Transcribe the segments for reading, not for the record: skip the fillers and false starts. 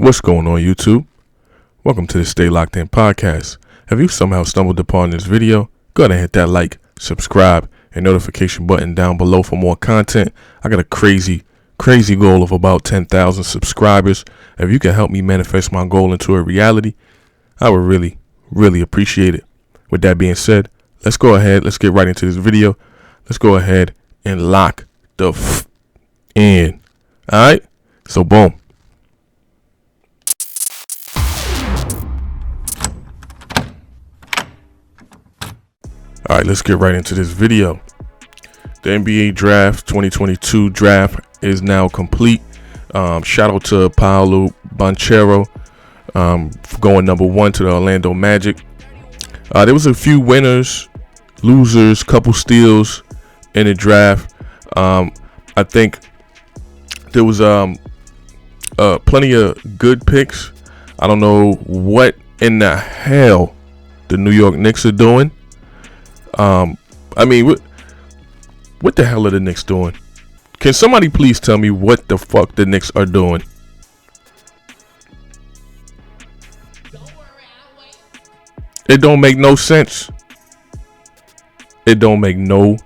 What's going on, YouTube? Welcome to the Stay Locked In podcast. Have you somehow stumbled upon this video? Go ahead and hit that like, subscribe, and notification button down below for more content. I got a crazy goal of about 10,000 subscribers. If you can help me manifest my goal into a reality, I would really appreciate it. With that being said, let's get right into this video. Let's go ahead and lock the in. Alright? So boom. Alright, let's get right into this video. The NBA draft 2022 draft is now complete. Shout out to Paolo Banchero for going number 1 to the Orlando Magic. There was a few winners, losers, couple steals in the draft. I think there was plenty of good picks. I don't know what in the hell the New York Knicks are doing. I mean, what the hell are the Knicks doing? Can somebody please tell me what the fuck the Knicks are doing? It don't make no sense. It don't make no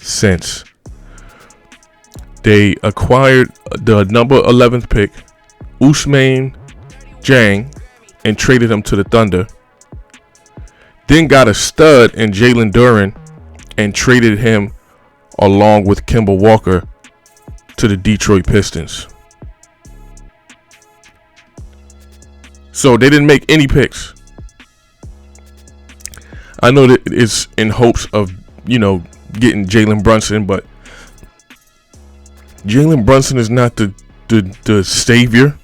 sense. They acquired the number 11th pick, Ousmane Dieng, and traded him to the Thunder. Then got a stud in Jalen Duren and traded him along with Kemba Walker to the Detroit Pistons. So they didn't make any picks. I know that it's in hopes of, getting Jalen Brunson, but Jalen Brunson is not the savior.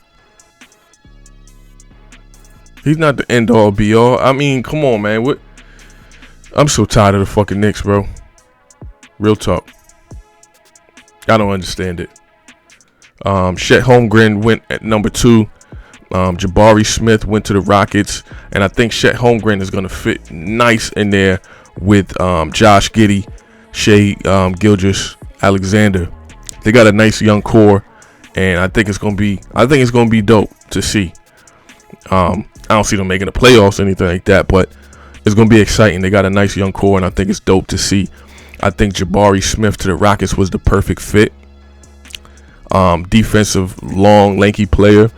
He's not the end all be all. I mean, come on, man. I'm so tired of the fucking Knicks, bro. Real talk. I don't understand it. Chet Holmgren went at number 2. Jabari Smith went to the Rockets. And I think Chet Holmgren is going to fit nice in there with Josh Giddey, Shai Gilgeous-Alexander. They got a nice young core. And I think it's going to be dope to see. I don't see them making the playoffs or anything like that, but it's going to be exciting. They got a nice young core, and I think it's dope to see. I think Jabari Smith to the Rockets was the perfect fit. Defensive, long, lanky player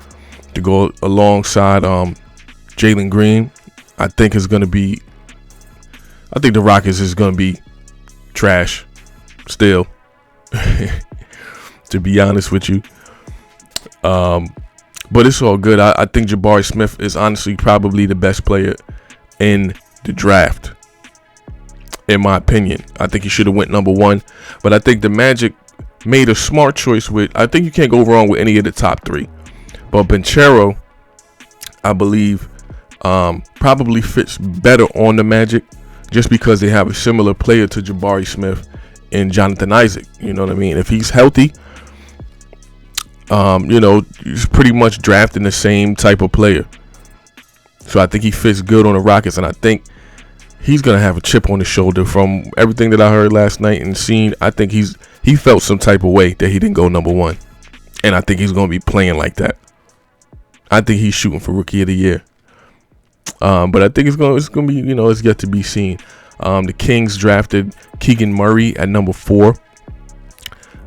to go alongside Jalen Green. I think the Rockets is going to be trash still, to be honest with you. But it's all good. I think Jabari Smith is honestly probably the best player in the draft, in my opinion. I think he should have went number 1. But I think the Magic made a smart choice I think you can't go wrong with any of the top 3. But Banchero, I believe, probably fits better on the Magic just because they have a similar player to Jabari Smith and Jonathan Isaac. You know what I mean? If he's healthy, he's pretty much drafting the same type of player. So I think he fits good on the Rockets, and I think he's going to have a chip on his shoulder from everything that I heard last night and seen. I think he felt some type of way that he didn't go number 1. And I think he's going to be playing like that. I think he's shooting for Rookie of the Year. But I think it's going to be, it's yet to be seen. The Kings drafted Keegan Murray at number 4.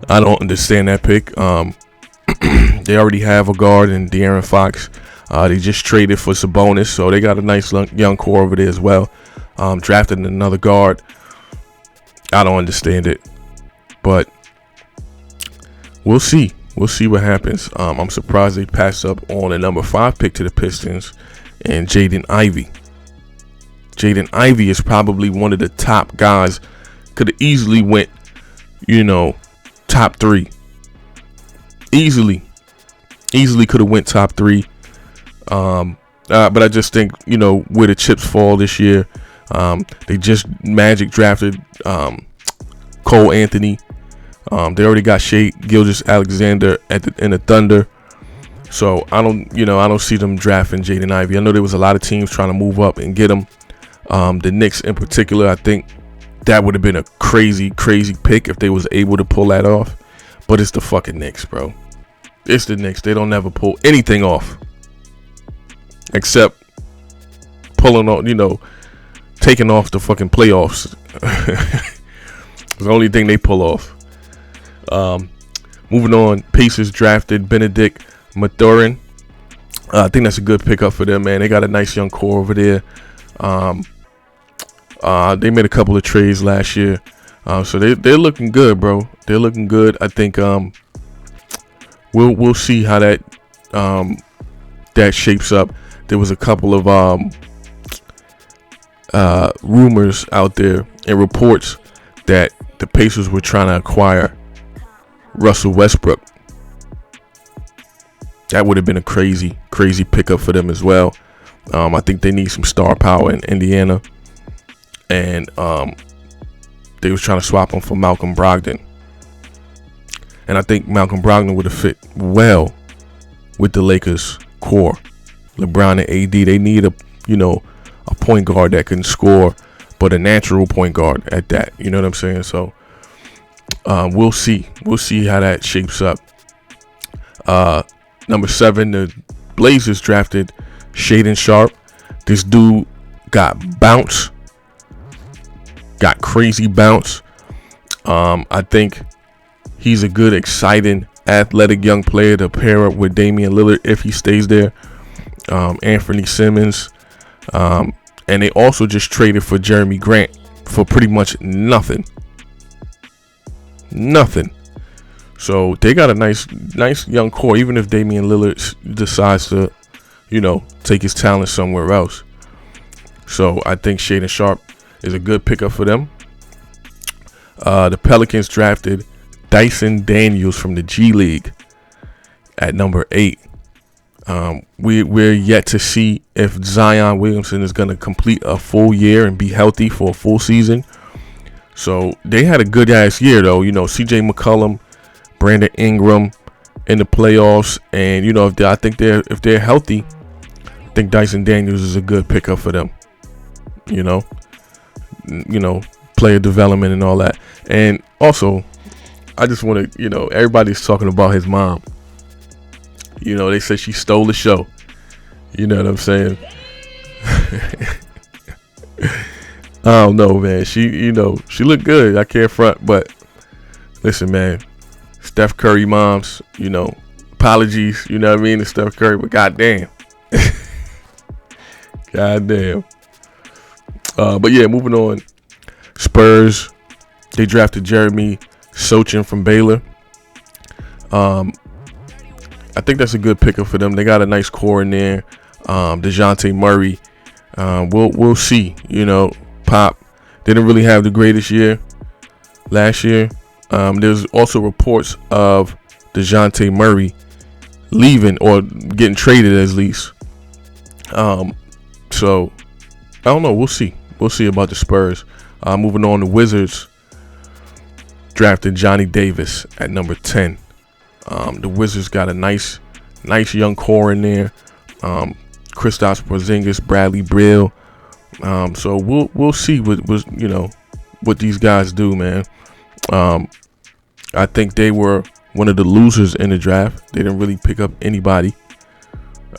I don't understand that pick. They already have a guard in De'Aaron Fox. They just traded for Sabonis, so they got a nice young core over there as well. Drafted another guard. I don't understand it, but we'll see. We'll see what happens. I'm surprised they passed up on a number 5 pick to the Pistons and Jaden Ivey. Jaden Ivey is probably one of the top guys. Could have easily went, top 3. Easily could have went top 3. But I just think, where the chips fall this year, Magic drafted Cole Anthony. They already got Shai Gilgeous-Alexander in the Thunder. So I don't see them drafting Jaden Ivey. I know there was a lot of teams trying to move up and get him. The Knicks in particular, I think that would have been a crazy pick if they was able to pull that off. But it's the fucking Knicks, bro. It's the Knicks. They don't never pull anything off. except pulling on, taking off the fucking playoffs. It's the only thing they pull off. Moving on, Pacers drafted Benedict Mathurin. I think that's a good pickup for them, man. They got a nice young core over there. They made a couple of trades last year, so they're looking good, bro. They're looking good. I think we'll see how that shapes up. There was a couple of rumors out there and reports that the Pacers were trying to acquire Russell Westbrook. That would have been a crazy pickup for them as well. I think they need some star power in Indiana, and they was trying to swap him for Malcolm Brogdon. And I think Malcolm Brogdon would have fit well with the Lakers core. LeBron and AD, they need a point guard that can score, but a natural point guard at that. You know what I'm saying? So we'll see how that shapes up. Number 7, the Blazers drafted Shaedon Sharpe. This dude got bounce, got crazy bounce. I think he's a good, exciting, athletic young player to pair up with Damian Lillard if he stays there. Anthony Simmons. And they also just traded for Jeremy Grant for pretty much nothing. So they got a nice young core, even if Damian Lillard decides to, take his talent somewhere else. So I think Shaedon Sharpe is a good pickup for them. The Pelicans drafted Dyson Daniels from the G League at number 8. We're yet to see if Zion Williamson is going to complete a full year and be healthy for a full season. So they had a good ass year though. CJ McCollum, Brandon Ingram in the playoffs, and if they're healthy, I think Dyson Daniels is a good pickup for them. Player development and all that. And also, I just want to, everybody's talking about his mom. They said she stole the show. You know what I'm saying? I don't know, man. She looked good. I can't front, but listen, man. Steph Curry moms, apologies, you know what I mean, to Steph Curry, but goddamn. Goddamn. But yeah, moving on. Spurs, they drafted Jeremy Sochin from Baylor. I think that's a good pickup for them. They got a nice core in there. DeJounte Murray. We'll see. Pop didn't really have the greatest year last year. There's also reports of DeJounte Murray leaving or getting traded at least. So I don't know. We'll see. We'll see about the Spurs. Moving on, the Wizards drafted Johnny Davis at number 10. The Wizards got a nice young core in there. Kristaps Porzingis, Bradley Beal. So we'll see what these guys do, man. I think they were one of the losers in the draft. They didn't really pick up anybody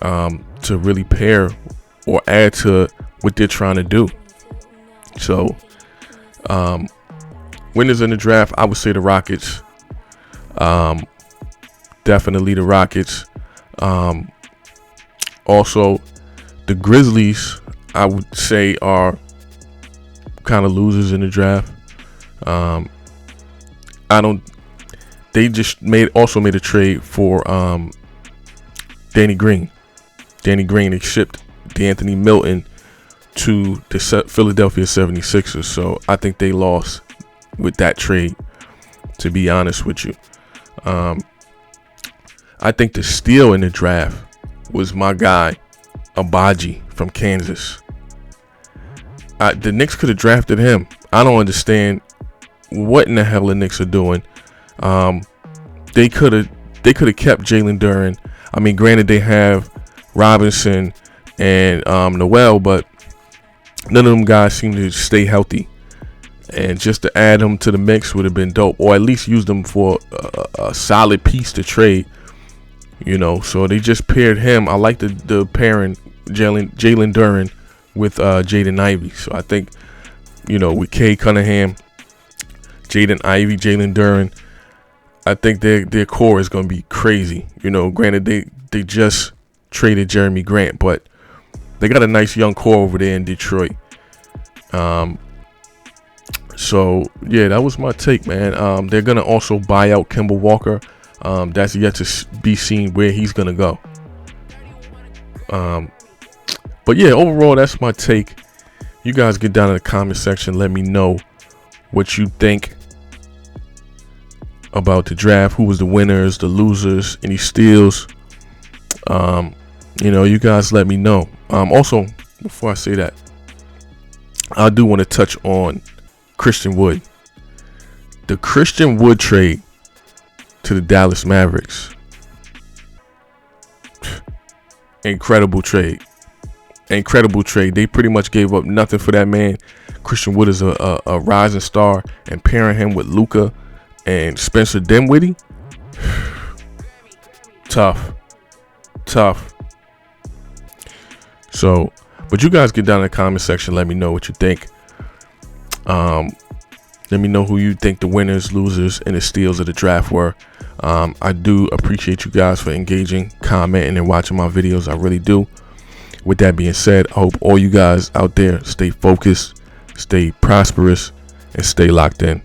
to really pair or add to what they're trying to do. So winners in the draft, I would say the Rockets. Definitely the Rockets. Also, the Grizzlies, I would say, are kind of losers in the draft. They just made a trade for Danny Green. Danny Green, they shipped D'Anthony Milton to the Philadelphia 76ers. So I think they lost with that trade, to be honest with you. I think the steal in the draft was my guy, Abaji from Kansas. The Knicks could have drafted him. I don't understand what in the hell the Knicks are doing. They could have kept Jalen Duren. I mean, granted, they have Robinson and Noel, but none of them guys seem to stay healthy. And just to add them to the mix would have been dope, or at least use them for a solid piece to trade. So they just paired him. I like the pairing Jalen Duren with Jaden Ivey. So I think, with Kay Cunningham, Jaden Ivey, Jalen Duren, I think their core is going to be crazy. Granted, they just traded Jeremy Grant, but they got a nice young core over there in Detroit. So yeah, that was my take, man. They're gonna also buy out Kemba Walker. That's yet to be seen where he's gonna go. But yeah, overall, that's my take. You guys get down in the comment section. Let me know what you think about the draft. Who was the winners, the losers, any steals? You guys let me know. Also, before I say that, I do want to touch on Christian Wood. The Christian Wood trade to the Dallas Mavericks. Incredible trade. They pretty much gave up nothing for that man. Christian Wood is a rising star, and pairing him with Luka and Spencer Dinwiddie. Tough. So, but you guys get down in the comment section. Let me know what you think. Let me know who you think the winners, losers, and the steals of the draft were. I do appreciate you guys for engaging, commenting, and watching my videos. I really do. With that being said, I hope all you guys out there stay focused, stay prosperous, and stay locked in.